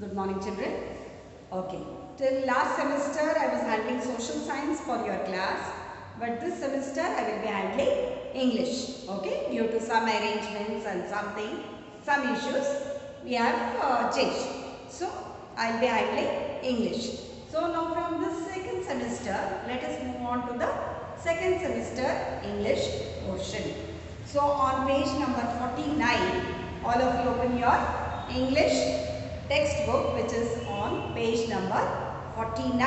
Good morning, children. Okay, till last semester I was handling social science for your class, but this semester I will be handling English. Okay, due to some arrangements and some issues, we have changed. So I'll be handling English. So now from this second semester, let us move on to the second semester English portion. So on page number 49, all of you open your English textbook, which is on page number 49.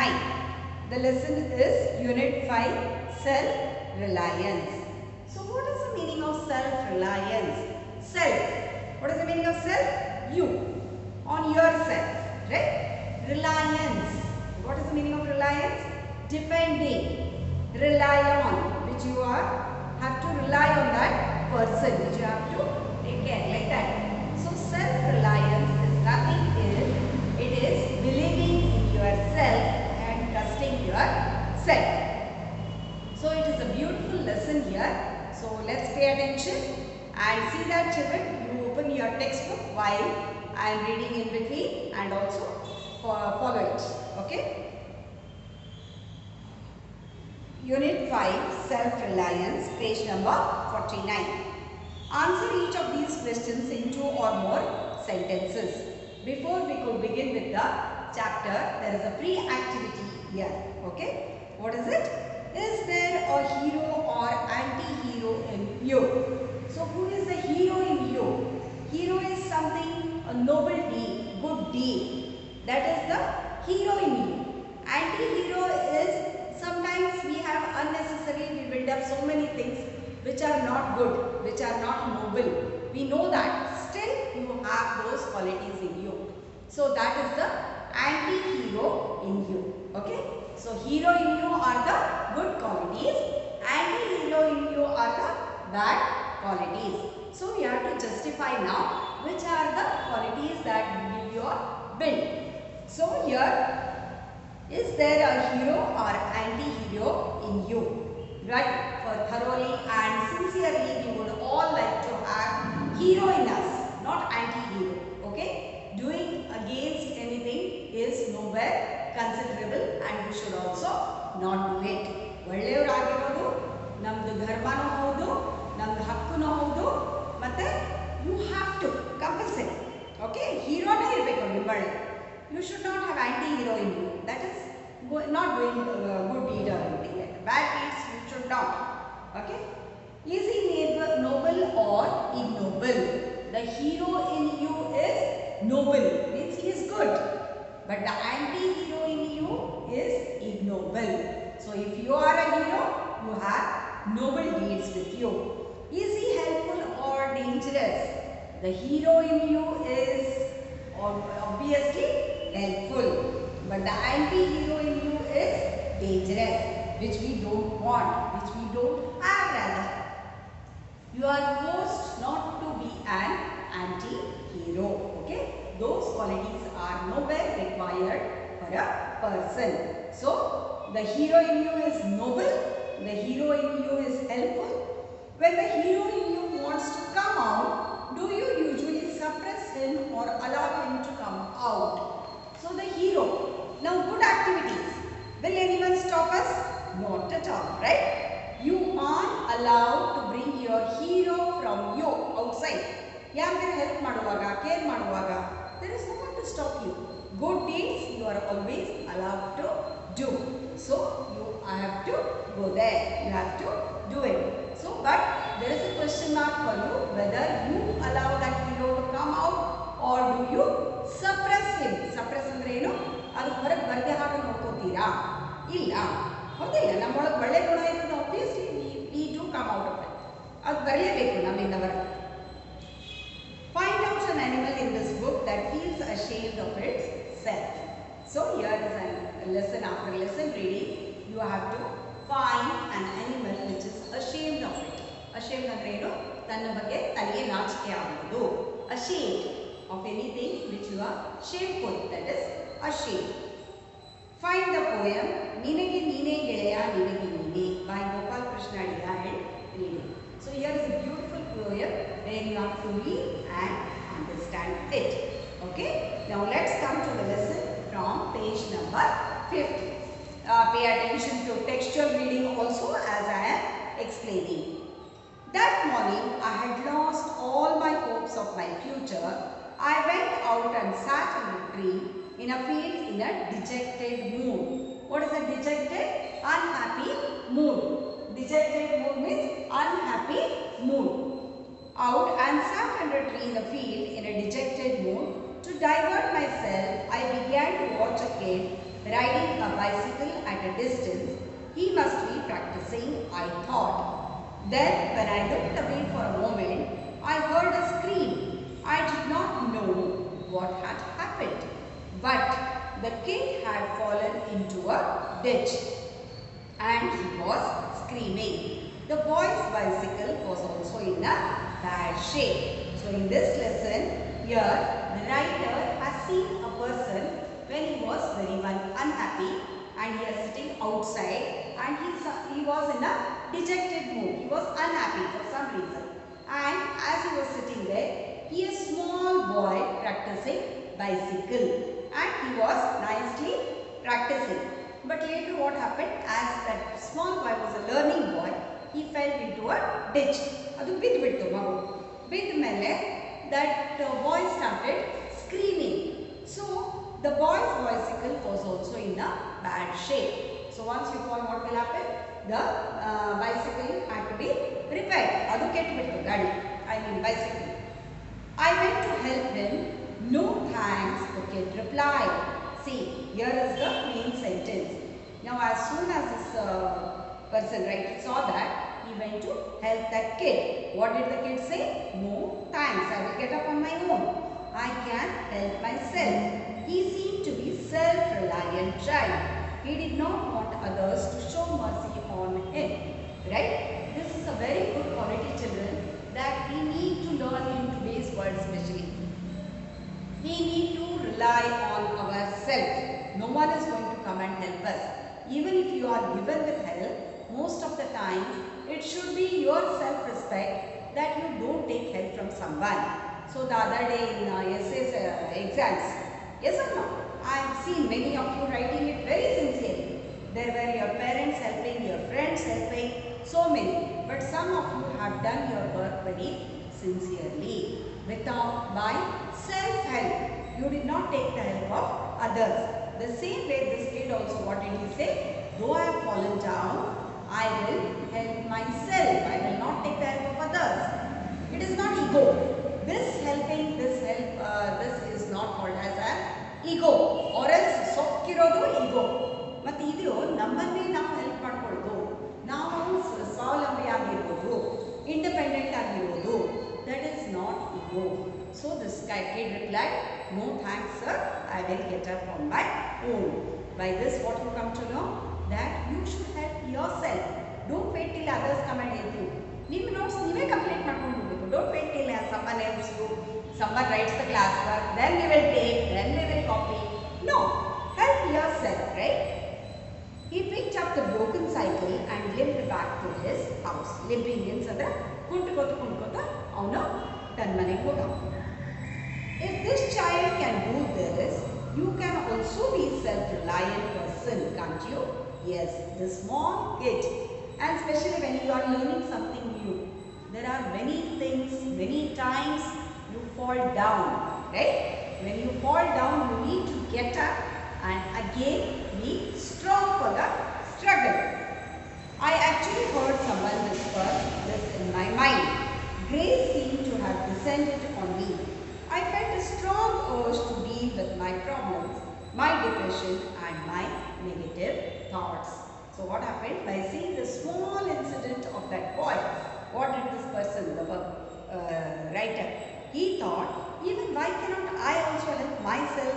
The lesson is Unit 5, Self-Reliance. So what is the meaning of self-reliance? Self. What is the meaning of self? You. On yourself. Right? Reliance. What is the meaning of reliance? Depending. Rely on. Which you have to rely on that person. Which you have to take care. Like that. So self-reliance is nothing else. It is believing in yourself and trusting yourself. So it is a beautiful lesson here. So let's pay attention and see that, children. You open your textbook while I am reading in between and also follow it. Okay. Unit 5, Self-Reliance, page number 49. Answer each of these questions in 2 or more sentences. Before we could begin with the chapter, there is a pre-activity here. Okay. What is it? Is there a hero or anti-hero in you? So who is the hero in you? Hero is something, a noble deed, good deed. That is the hero in you. Anti-hero is sometimes we have unnecessarily, we build up so many things which are not good, which are not noble. We know that. Still you have those qualities in you. So that is the anti-hero in you. Okay. So hero in you are the good qualities. Anti-hero in you are the bad qualities. So you have to justify now which are the qualities that give your build. So here, is there a hero or anti-hero in you? Right? For thoroughly and sincerely, we would all like to have hero in us, not anti-hero. Okay? Doing against anything is nowhere considerable and we should also not do it. ಒಳ್ಳೆಯವರಾಗಿರೋದು ನಮ್ಮದು ಧರ್ಮನೂ ಹೌದು, ನಮ್ಮದು ಹಕ್ಕುನೂ ಹೌದು, ಮತ್ತೆ you have to compulsory. Okay? ಹೀರೋನೇ ಇರಬೇಕು ನಿಮ್ಮಲ್ಲಿ. You should not have anti-hero in you. That is not doing good deed or anything like that. Bad deeds you should not. Okay? Is he noble or ignoble? The hero in you is noble, means he is good. But the anti-hero in you is ignoble. So if you are a hero, you have noble deeds with you. Is he helpful or dangerous? The hero in you is obviously helpful. But the anti-hero in you is dangerous, which we don't want, which we don't have rather. You are forced not to be an anti-hero. Okay? Those qualities are nowhere required for a person. So, the hero in you is noble, the hero in you is helpful. When the hero in you wants to come out, do you usually suppress him or allow him to come out? So, the hero. Now, good activities. Will anyone stop us? Not at all, right? You aren't allowed to bring your hero from you outside. ಯಾರಿಗೆ help ಮಾಡುವಾಗ, care ಮಾಡುವಾಗ, there is no one to stop you. Good deeds you are always allowed to do. So you have to go there. You have to do it. So, but there is a question mark for you whether you allow that hero to come out or do you suppress him. Suppress ಅಂದ್ರೆ ಏನು? ಅದು ಹೊರಗೆ ಬರದೆ ಹಾಗೆ ನೋಡ್ಕೋತೀರಾ? ಇಲ್ಲ. ಹೌದಿಲ್ಲ? ನಮ್ಮೊಳಗೆ ಒಳ್ಳೆ ಗುಣ ಇರೋದು obviously we do come out of it. ಅದು ಬರಲೇಬೇಕು ನಮ್ಮಿಂದ ಹೊರಗೆ. Find out an animal in this book that feels ashamed of itself. So here is a lesson. After lesson reading, you have to find an animal which is ashamed of it. Ashamed ಅಂದ್ರೆ ಏನು? ತನ್ನ ಬಗ್ಗೆ ತನಗೆ ನಾಚಿಕೆ ಆಗುವುದು. Ashamed of anything which you are shameful, that is ashamed. Find the poem ನಿನಗೆ ನೀನೇ ಗೆಳೆಯ ನಿನಗೆ ನೀನೇ by Gopal Krishna Adiga and reading. So here is a beautiful poem where you have to read and understand it. Okay. Now let's come to the lesson from page number 50. Pay attention to textual reading also as I am explaining. That morning I had lost all my hopes of my future. I went out and sat in a tree in a field in a dejected mood. What is a dejected? Unhappy mood. Dejected mood means unhappy mood. Out and sat under a tree in the field in a dejected mood. To divert myself, I began to watch a kid riding a bicycle at a distance. He must be practicing, I thought. Then, when I looked away for a moment, I heard a scream. I did not know what had happened, but the kid had fallen into a ditch and he was screaming. The boy's bicycle was also in a bad shape. So, in this lesson, here the writer has seen a person when he was very unhappy and he is sitting outside and he was in a dejected mood. He was unhappy for some reason. And as he was sitting there, he is a small boy practicing bicycle and he was nicely practicing. But later what happened, as that small boy was a learning boy, he fell into a ditch. Adu bidbittu magu. Bid mele that boy started screaming. So the boy's bicycle was also in a bad shape. So once you fall, what will happen? The bicycle had to be repaired. Adu ketbittu gadi. I mean bicycle. I went to help him. No thanks, the kid replied. See, here is the main sentence. Now as soon as this person writer saw that, he went to help that kid. What did the kid say? No thanks, I will get up on my own. I can help myself. He seemed to be self-reliant child. He did not want others to show mercy on him. Right? This is a very good quality, children, that we need to learn in today's world especially. We need to rely on ourselves. No one is going to come and help us. Even if you are given with help, most of the time, it should be your self-respect that you don't take help from someone. So the other day in essays exams, yes or no? I have seen many of you writing it very sincerely. There were your parents helping, your friends helping, so many. But some of you have done your work very sincerely. By self-help, you did not take the help of others. The same way this kid also, what did he say? Though I have fallen down, I will help myself. I will not take the help of others. It is not ego. This helping, this is not called as an ego, or else sokkirodu ego. But idu nammanne ನಾವು help ಮಾಡ್ಕೊಳ್ಳೋದು, ನಾವು ಸ್ವಾವಲಂಬಿ ಆಗಿರಬಹುದು, independent ಆಗಿರಬಹುದು. That is not ego. So this kid replied, no thanks sir, I will get up on my own. By this what you come to know? That you should help yourself. Don't wait till others come and help you. ನಿಮ್ಮ notes ನೀವೇ complete ಮಾಡ್ಕೊಂಡು ಹೋಗಬೇಕು. Don't wait till someone helps you, someone writes the class work, then we will take, then we will copy. No, help yourself, right? He picked up the broken cycle and limped back to his house. Limping means ಅಂದ್ರೆ ಕುಂಟುಕೋತ ಅವನು ತನ್ನ ಮನೆಗೆ ಹೋದ. If this child can do this, you can also be self-reliant person, can't you? Yes, the small kid, and especially when you are learning something new, there are many things, many times you fall down, right? When you fall down, you need to get up and again be strong for the struggle. I actually heard someone whisper this in my mind. Grace seemed to have descended on me. I felt a strong urge to deal with my problems, my depression and my negative thoughts. So what happened? By seeing the small incident of that boy, what did this person, the writer, he thought, even why cannot I also help myself?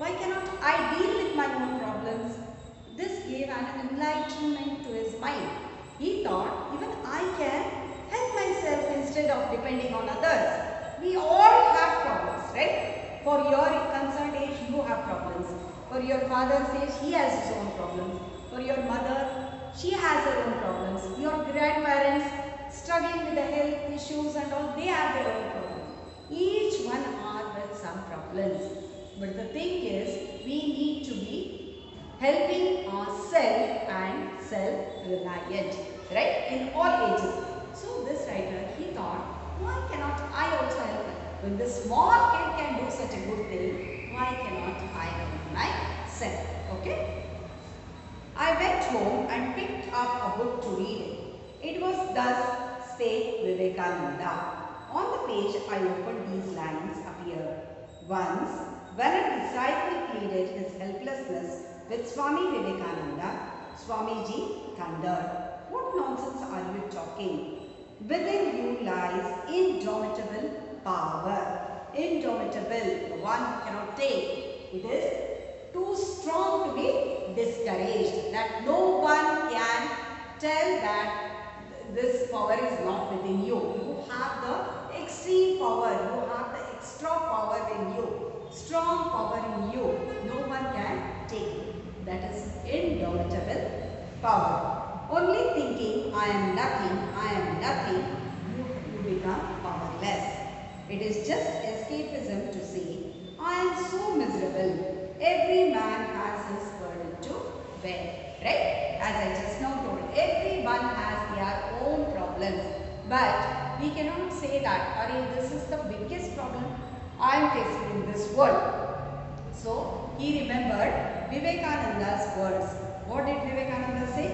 Why cannot I deal with my own problems? This gave an enlightenment to his mind. He thought, even I can help myself instead of depending on others. We all have problems, right? For your concerned age, you have problems. For your father's age, he has his own problems. For your mother, she has her own problems. Your grandparents struggling with the health issues and all, they have their own problems. Each one are with some problems. helping ourselves and self-reliant, right? In all ages. So this writer, he thought, why cannot I also help? When this small kid can do such a good thing, why cannot I help myself? Okay. I went home and picked up a book to read it. It was thus spake Vivekananda. On the page I opened these lines appeared. Once, when a disciple pleaded his helplessness with Swami Vivekananda, Swamiji thundered, "What nonsense are you talking? Within you lies indomitable power." Indomitable, the one who cannot take. It is too strong to be discouraged. That no one can tell that this power is not within you. You have the extreme power. You have the extra power in you. Strong power in you. No one can take it. That is indomitable power. Only thinking I am nothing, you become powerless. It is just escapism to say, I am so miserable. Every man has his burden to bear. Right? As I just now told, everyone has their own problems. But we cannot say that, this is the biggest problem I am facing in this world. So, he remembered Vivekananda's words. What did Vivekananda say?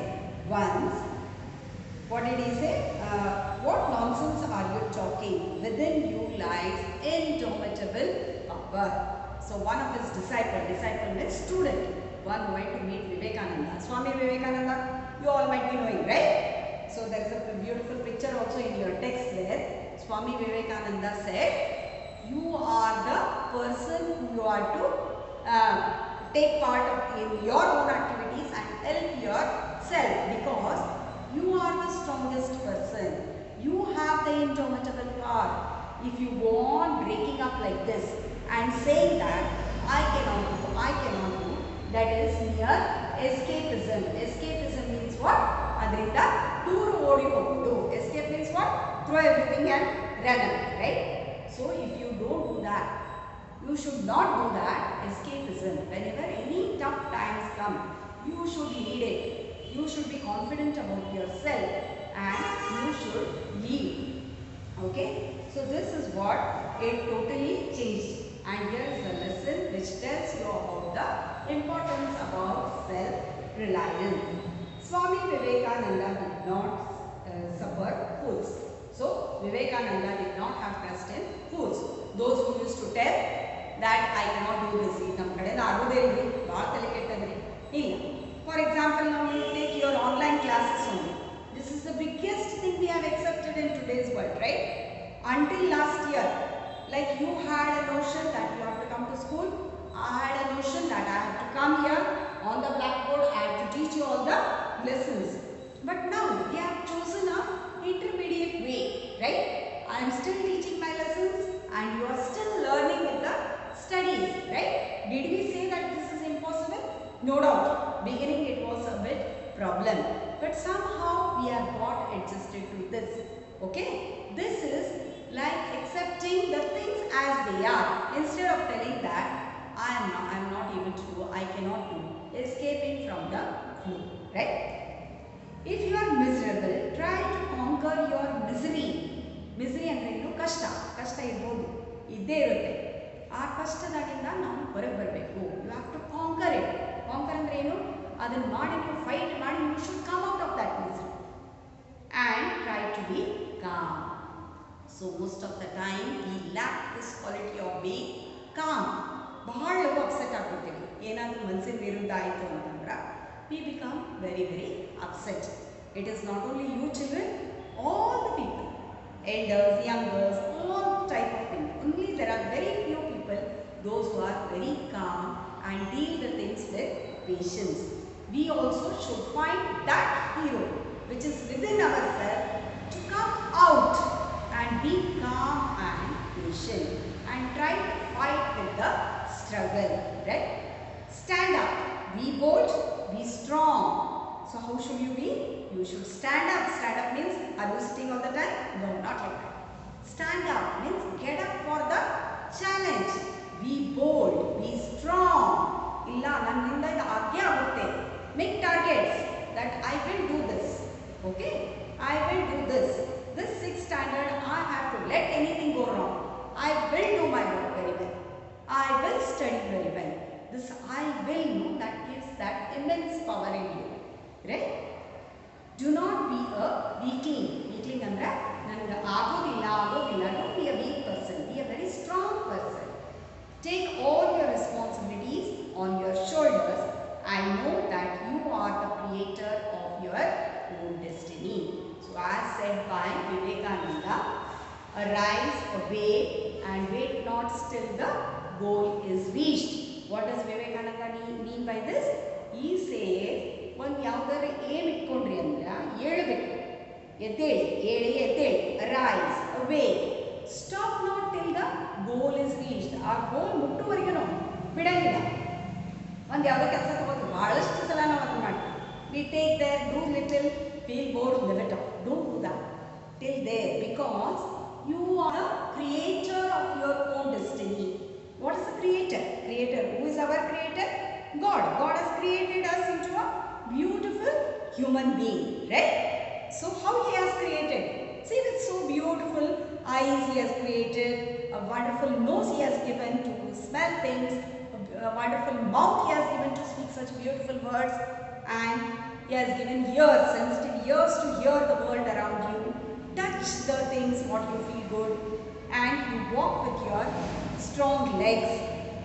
Once, what did he say? What nonsense are you talking? Within you lies indomitable power. So, one of his disciple means student, one who went to meet Vivekananda. Swami Vivekananda, you all might be knowing, right? So, there is a beautiful picture also in your text there. Swami Vivekananda said, you are the person who you are to take part in your own activities and help yourself, because you are the strongest person. You have the indomitable power. If you go on breaking up like this and saying that I cannot do, that is mere escapism. Escapism means what? Adrinda dooru odi hogudu. Escape means what? Throw everything and run away, right? So if you don't do that, you should not do that. Escapism. Whenever any tough times come, you should lead it. You should be confident about yourself and you should lead. Okay? So this is what it totally changed. And here is a lesson which tells you about the importance about self-reliance. Swami Vivekananda did not suffer fools. So Vivekananda did not have trust in fools. Those who used to tell that I cannot do this. For example, now you take your online classes only. This is the biggest thing we have accepted in today's world, right? Until last year, like you had a notion that you have to come to school. I had a notion that I have to come here on the blackboard. I have to teach you all the lessons. But now we have chosen a intermediate way, right? I am still teaching my lessons and you are still learning with the studies, right? Did we say that this is impossible? No doubt. Beginning it was a bit problem. But somehow we have got adjusted to this. Okay? This is like accepting the things as they are. Instead of telling that I am not able to do, I cannot do. Escaping from the flow. Right? If you are miserable, try to conquer your misery. Misery ಅಂದ್ರೆ ಏನು? ಕಷ್ಟ. ಕಷ್ಟ ಇರಬಹುದು. ಇದ್ದೇ ಇರುತ್ತೆ. ಆ ಕಷ್ಟದಿಂದ ನಾವು ಹೊರಗೆ ಬರಬೇಕು. You have to conquer it. Conquer ಅಂದ್ರೆ ಏನು? ಅದನ್ನು ಮಾಡಿ ನೀವು ಫೈಟ್ ಮಾಡಿ you should come out of that misery. And try to be calm. So most of the time we lack this quality of being calm. ಬಹಳ upset ಆಗ್ಬಿಡ್ತೀವಿ. ಏನಾದರೂ ಮನಸ್ಸಿನ ವಿರುದ್ಧ ಆಯಿತು ಅಂತಂದ್ರೆ we become very upset. It is not only you children, all the people, elders, youngers, all type of people. Only there are very few people, those who are very calm and deal the things with patience. We also should find that hero which is within ourselves to come out and be calm and patient and try to fight with the struggle, right? Stand up, be bold, be strong. So how should you be? You should stand up. Stand up means, are you sitting all the time? No, not like that. Stand up means get up for the challenge. Be bold, be strong. ಇಲ್ಲ ನನ್ನಿಂದ ಇದು ಆಗೆ ಆಗುತ್ತೆ that I will do this. Okay, I will do this. This 6th standard, I have to let anything go wrong. I will do my work very well. I will study very well. This I will know, that gives that immense power in you. Right? Do not be a weakling. Weakling andre nanga agodilla. Don't be a weak person. Be a very strong person. Take all your responsibilities on your shoulders and know that you are the creator of your own destiny. So as said by Vivekananda, arise, awake and wait not till the goal is reached. What does Vivekananda mean by this? He says, ಒಂದು ಯಾವುದಾದ್ರು aim ಇಟ್ಕೊಂಡ್ರಿ ಅಂದ್ರೆ ಏಳಬೇಕು, ಎದ್ದೇಳಿ, arise, awake, stop not till the goal is reached. ಆ goal ಮುಟ್ಟುವರೆಗೂ ಬಿಡಂಗಿಲ್ಲ. ಒಂದು ಯಾವುದೋ ಕೆಲಸ ತಗೋದು ಬಹಳಷ್ಟು ಸಲ ನಾವು ಅದನ್ನು ಮಾಡ್ತೀವಿ. We take there, do little, feel board, leave it off. Don't do that till there, because you are the creator of your own destiny. What is the creator? Who is our creator? God. God has created us into a beautiful human being, right? So how he has created? See, with so beautiful eyes he has created, a wonderful nose he has given to smell things, a wonderful mouth he has given to speak such beautiful words, and he has given ears, sensitive ears to hear the world around you, touch the things what you feel good, and you walk with your strong legs,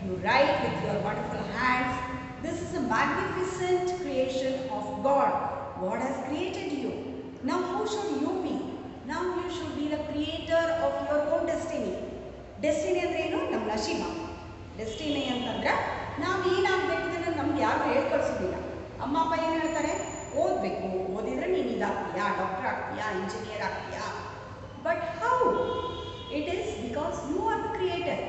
you write with your wonderful hands. This is a magnificent creation of God. God has created you. Now how should you be? Now you should be the creator of your own destiny. Destiny andre enu? Nam nasiba. Destiny antandre ನಾವು ಏನಾಗಬೇಕು ಇದನ್ನು ನಮ್ಗೆ ಯಾರು ಹೇಳ್ಕೊಳ್ಸೋದಿಲ್ಲ. ಅಮ್ಮ ಅಪ್ಪ ಏನು ಹೇಳ್ತಾರೆ? ಓದಬೇಕು, ಓದಿದ್ರೆ ನೀನು ಇದಾಗ್ತೀಯಾ, ಡಾಕ್ಟರ್ ಆಗ್ತೀಯಾ, ಇಂಜಿನಿಯರ್ ಆಗ್ತೀಯಾ. But how? It is because you are the creator.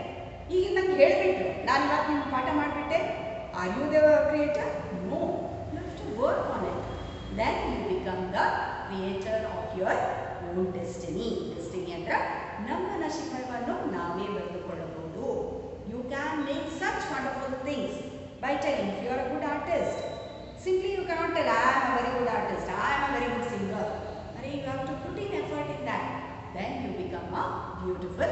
ಈಗ ನಂಗೆ ಹೇಳಿಬಿಟ್ರು, ನಾನು ಇವತ್ತು ನಿಮ್ಗೆ ಪಾಠ ಮಾಡಿಬಿಟ್ಟೆ. Are you the creator? No. You have to work on it. Then you become the creator of your own destiny. Destiny andre ನಮ್ಮ ನಶೀಬವನ್ನು ನಾವೇ ಬರೆದುಕೊಳ್ಳಬಹುದು. You can make such wonderful things by telling. If you are a good artist, simply you cannot tell, I am a very good artist, I am a very good singer. You have to put in effort in that. Then you become a beautiful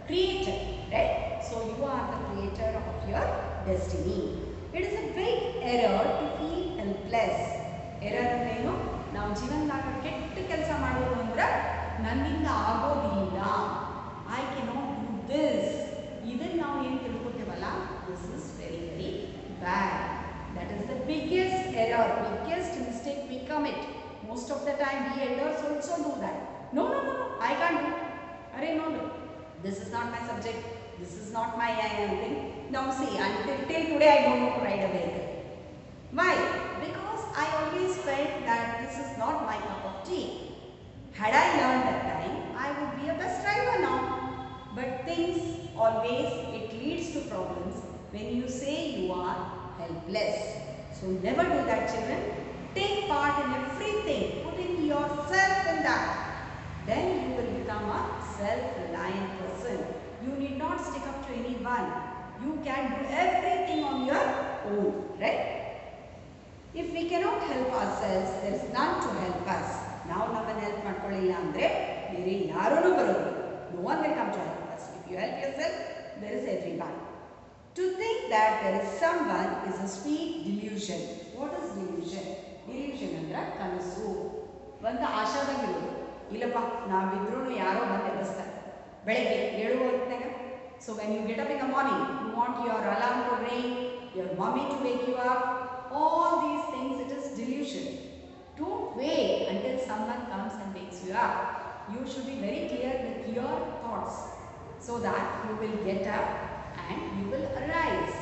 creator, right? So you are the creator of your destiny. It is a big error to feel helpless. Error ಅಂದ್ರೆ ಏನು? ನಾವು ಜೀವನದಾಗ ಕೆಟ್ಟ ಕೆಲಸ ಮಾಡೋದು ಅಂದ್ರೆ ನನ್ನಿಂದ ಆಗೋದಿಲ್ಲ, I cannot do this. ಇದನ್ನು ನಾವು ಏನು ತಿಳ್ಕೊತೀವಲ್ಲ, this is very very bad. That is the biggest error, biggest mistake we commit. Most of the time we elders also do that. No, I can't do. Arey no, this is not my subject. This is not my thing. Now see, until today I don't know to ride a vehicle. Why? Because I always felt that this is not my cup of tea. Had I learned that time, I would be a best driver now. But things always, it leads to problems when you say you are helpless. So never do that, children. Take part in everything. Put in yourself in that. Then you will become a self-reliant person. You need not stick up to anyone. You can do everything on your own, right? If we cannot help ourselves, there is none to help us. Now naman help ಮಾಡ್ಕೊಳ್ಳಿಲ್ಲ ಅಂದ್ರೆ ಬೇರೆ ಯಾರೂ ಬರೋದು. No one will come to help us. If you help yourself, there is everyone. To think that there is someone is a sweet delusion. What is delusion? Delusion ಅಂದ್ರೆ ಕನಸು. ಒಂದು ಆಶಾದಾಗಿರೋದು. ಇಲ್ಲಪ್ಪ ನಾವಿದ್ರೂ ಯಾರೋ ಬಂದು ಎಬ್ಬಿಸ್ತಾರೆ ಬೆಳಗ್ಗೆ 7 ಹೊತ್ತಿನಾಗ. So when you get up in the morning, you want your alarm to ring, your mommy to wake you up. All these things, it is delusion. Don't wait until someone comes and wakes you up. You should be very clear with your thoughts so that you will get up and you will arise.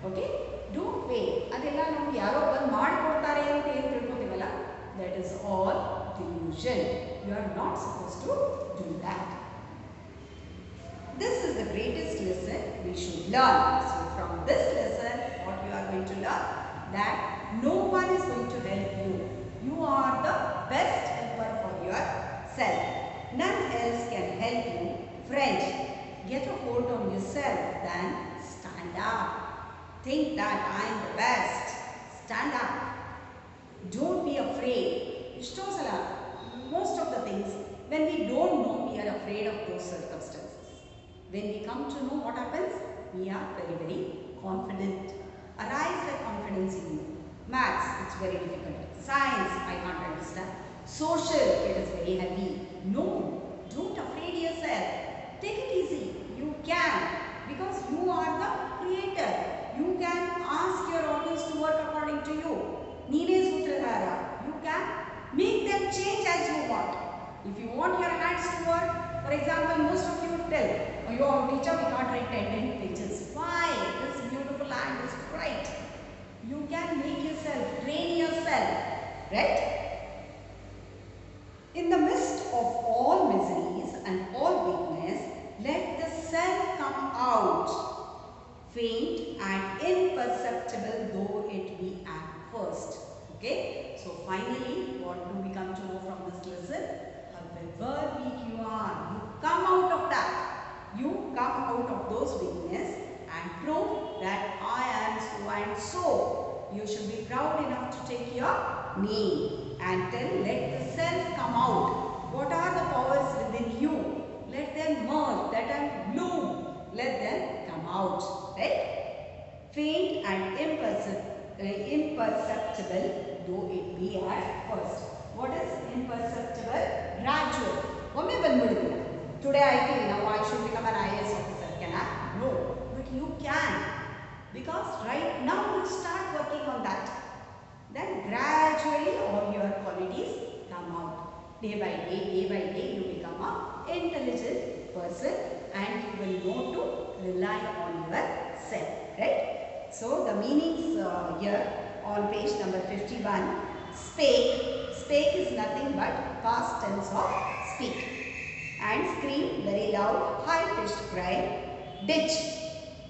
Okay? Don't wait. ಅದೆಲ್ಲ ನಾವು ಯಾರೋ ಬಂದು ಮಾಡಿಕೊಡ್ತಾರೆ ಅಂತ ಏನು ತಿಳ್ಕೊತೀವಲ್ಲ, that is all delusion. You are not supposed to do that. This is the greatest lesson we should learn. So from this lesson, what you are going to learn, that no one is going to help you. You are the best helper for yourself. None else can help you. Friend, get a hold on yourself, then stand up. Think that I am the best. Stand up. Don't be afraid. Ishto sala, most of the things, when we don't know, we are afraid of those circumstances. When we come to know what happens, we are very, very confident. Arise that confidence in you. Maths, it's very difficult. Science, I can't understand. Social, it is very heavy. No, don't afraid yourself. Take it easy. You can, because you are the creator. You can ask your organs to work according to you. Neene Sutradhara. You can make them change as you want. If you want your hands to work, for example, most of you tell, oh, you are teacher, we can't write 10 pages. Why? This beautiful hand is bright. You can make yourself, train yourself, right? In the midst of all miseries and all weakness, let the self come out, faint and imperceptible though it be at first. Okay? So finally, what do we come to know from this lesson? However weak you are, you come out of that. You come out of those weakness and prove that I am so and so. You should be proud enough to take your name and tell, let the self come out. What are the powers within you? Let them merge, let them bloom, let them come out, right? Faint and imperceptible though it be at first. What is imperceptible? Gradual. Today I feel now I should become an IAS officer. Can I? No. But you can. Because right now you start working on that. Then gradually all your qualities come out. Day by day you become an intelligent person and you will know to rely on yourself. Right? So the meanings here on page number 51. Spake. Spake is nothing but past tense of speak. And scream, very loud, high-pitched cry. Ditch,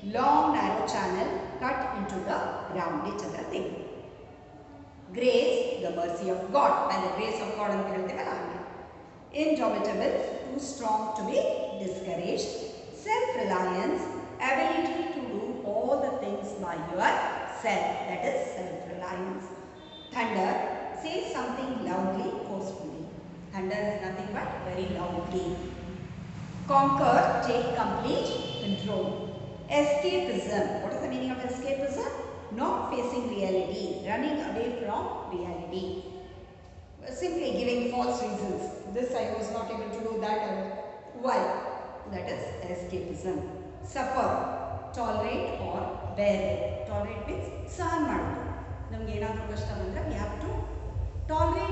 long narrow channel cut into the ground. Ditch other thing. Grace, the mercy of God, and the grace of God. Indomitable, too strong to be discouraged. Self-reliance, ability to do all the things by yourself. That is self-reliance. Thunder, say something loudly, forcefully. Thunder is nothing but very loudly. Conquer, take complete control. Escapism. What is the meaning of escapism? Not facing reality, running away from reality. Simply giving false reasons. This I was not able to do that. Why? That is escapism. Suffer, tolerate or bear it. Tolerate means sahana madudu. Namge enadru kashta bandre we have to tolerate